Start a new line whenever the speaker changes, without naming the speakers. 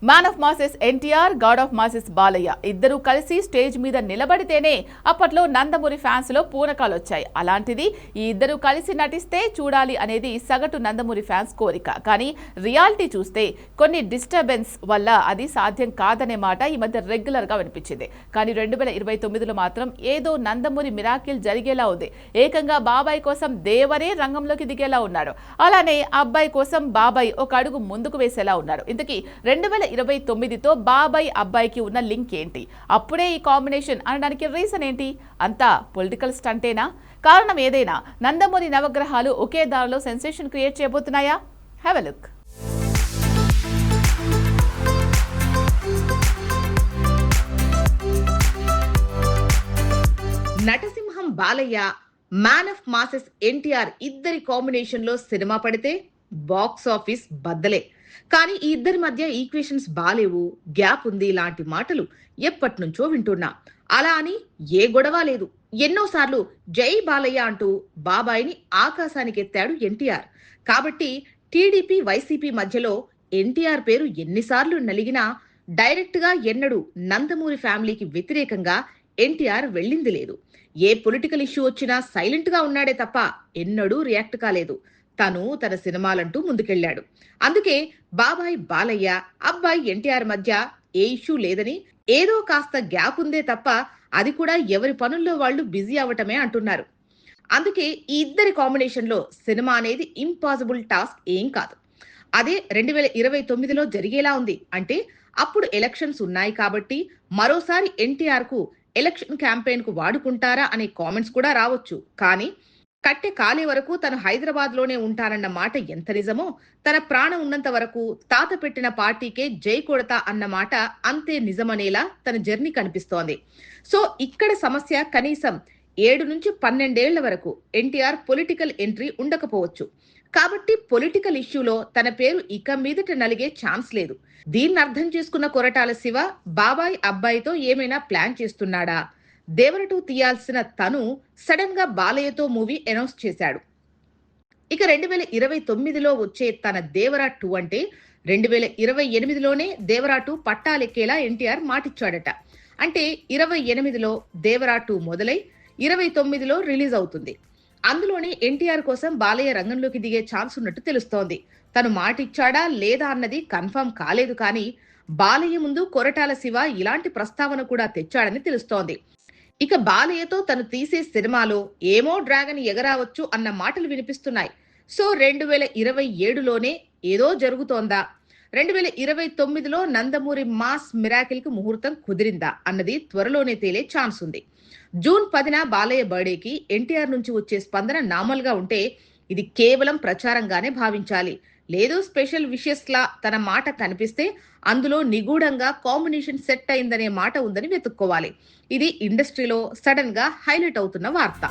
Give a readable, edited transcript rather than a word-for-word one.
Man of masses NTR, God of masses Balayya ఇద్దరు కలిసి stage మీద నిలబడితేనే అప్పట్లో నందమూరి ఫ్యాన్స్ లో పూనకాలు వచ్చాయి. అలాంటిది ఈ ఇద్దరు కలిసి నటిస్తే చూడాలి అనేది సగటు నందమూరి ఫ్యాన్స్ కోరిక. కానీ రియాలిటీ చూస్తే కొన్ని డిస్టర్బెన్స్ వల్ల అది సాధ్యం కాదనే మాట ఈ మధ్య రెగ్యులర్ గా వినిపించింది. కానీ 2029లో మాత్రం ఏదో నందమూరి మిరాకిల్ జరిగేలా ఉంది. ఏకంగా బాబాయ్ కోసం దేవరే రంగంలోకి దిగేలా ఉన్నాడు. అలానే అబ్బాయి కోసం బాబాయ్ ఒక అడుగు ముందుకు వేసేలా ఉన్నాడు. ఇంతకీ 2029తో బాబాయ్ అబ్బాయికి ఉన్న లింక్ ఏంటి? అప్పుడే ఈ కాంబినేషన్ అనడానికి రీజన్ ఏంటి? అంతా పొలిటికల్ స్టంటేనా? కారణం ఏదైనా నందమూరి నవగ్రహాలు ఒకే దారిలో సెన్సేషన్ క్రియేట్ చేయబోతున్నాయా? Have a look.
నటసింహం Balayya, man of masses NTR ఇద్దరి కాంబినేషన్ లో సినిమా పడితే బాక్స్ ఆఫీస్ బద్దలే. కానీ ఈ ఇద్దరి మధ్య ఈక్వేషన్స్ బాలేవు, గ్యాప్ ఉంది లాంటి మాటలు ఎప్పటి నుంచో వింటున్నా. అలా అని ఏ గొడవ లేదు. ఎన్నోసార్లు జై బాలయ్య అంటూ బాబాయిని ఆకాశానికి ఎత్తాడు ఎన్టీఆర్. కాబట్టి టీడీపీ వైసీపీ మధ్యలో ఎన్టీఆర్ పేరు ఎన్నిసార్లు నలిగినా డైరెక్ట్ గా ఎన్నడూ నందమూరి ఫ్యామిలీకి వ్యతిరేకంగా ఎన్టీఆర్ వెళ్ళింది లేదు. ఏ పొలిటికల్ ఇష్యూ వచ్చినా సైలెంట్ గా ఉన్నాడే తప్ప ఎన్నడూ రియాక్ట్ కాలేదు. తను తన సినిమాలంటూ ముందుకెళ్లాడు. అందుకే బాబాయ్ బాలయ్య, అబ్బాయి ఎన్టీఆర్ మధ్య ఏ ఇష్యూ లేదని, ఏదో కాస్త గ్యాప్ ఉందే తప్ప అది కూడా ఎవరి పనుల్లో వాళ్ళు బిజీ అవటమే అంటున్నారు. అందుకే ఈ ఇద్దరి కాంబినేషన్ లో సినిమా అనేది ఇంపాసిబుల్ టాస్క్ ఏం కాదు. అదే 2029లో జరిగేలా ఉంది. అంటే అప్పుడు ఎలక్షన్స్ ఉన్నాయి కాబట్టి మరోసారి ఎన్టీఆర్ కు ఎలక్షన్ క్యాంపెయిన్ కు వాడుకుంటారా అనే కామెంట్స్ కూడా రావచ్చు. కానీ కట్టె కాలే వరకు తను హైదరాబాద్ లోనే ఉంటానన్న మాట ఎంత నిజమో, తన ప్రాణం ఉన్నంత వరకు తాత పెట్టిన పార్టీకే జై కొడతా అన్న మాట అంతే నిజమనేలా తన జర్నీ కనిపిస్తోంది. సో ఇక్కడ సమస్య కనీసం 7 నుంచి 12 ఏళ్ల వరకు ఎన్టీఆర్ పొలిటికల్ ఎంట్రీ ఉండకపోవచ్చు. కాబట్టి పొలిటికల్ ఇష్యూలో తన పేరు ఇక మీదట నలిగే ఛాన్స్ లేదు. దీన్ని అర్థం చేసుకున్న కొరటాల శివ బాబాయ్ అబ్బాయితో ఏమైనా ప్లాన్ చేస్తున్నాడా? దేవర 2 తీయాల్సిన తను సడన్ గా బాలయ్యతో మూవీ అనౌన్స్ చేశాడు. ఇక 2029లో వచ్చే తన దేవర 2 అంటే 2028లోనే దేవర 2 పట్టాలెక్కేలా ఎన్టీఆర్ మాటిచ్చాడట. అంటే 28లో దేవర 2 మొదలై 29లో రిలీజ్ అవుతుంది. అందులోనే ఎన్టీఆర్ కోసం బాలయ్య రంగంలోకి దిగే ఛాన్స్ ఉన్నట్టు తెలుస్తోంది. తను మాటిచ్చాడా లేదా అన్నది కన్ఫర్మ్ కాలేదు. కానీ బాలయ్య ముందు కొరటాల శివ ఇలాంటి ప్రస్తావన కూడా తెచ్చాడని తెలుస్తోంది. ఇక బాలయ్యతో తను తీసే సినిమాలో ఏమో డ్రాగన్ ఎగరావచ్చు అన్న మాటలు వినిపిస్తున్నాయి. సో 2027లోనే ఏదో జరుగుతోందా? 2029లో నందమూరి మాస్ మిరాకిల్ కు ముహూర్తం కుదిరిందా అన్నది త్వరలోనే తేలే ఛాన్స్ ఉంది. జూన్ 10న బాలయ్య బర్త్డేకి ఎన్టీఆర్ నుంచి వచ్చే స్పందన నార్మల్ గా ఉంటే ఇది కేవలం ప్రచారంగానే భావించాలి. లేదు స్పెషల్ విషెస్ లా తన మాట కనిపిస్తే అందులో నిగూఢంగా కాంబినేషన్ సెట్ అయిందనే మాట ఉందని వెతుక్కోవాలి. ఇది ఇండస్ట్రీలో సడన్ గా హైలైట్ అవుతున్న వార్త.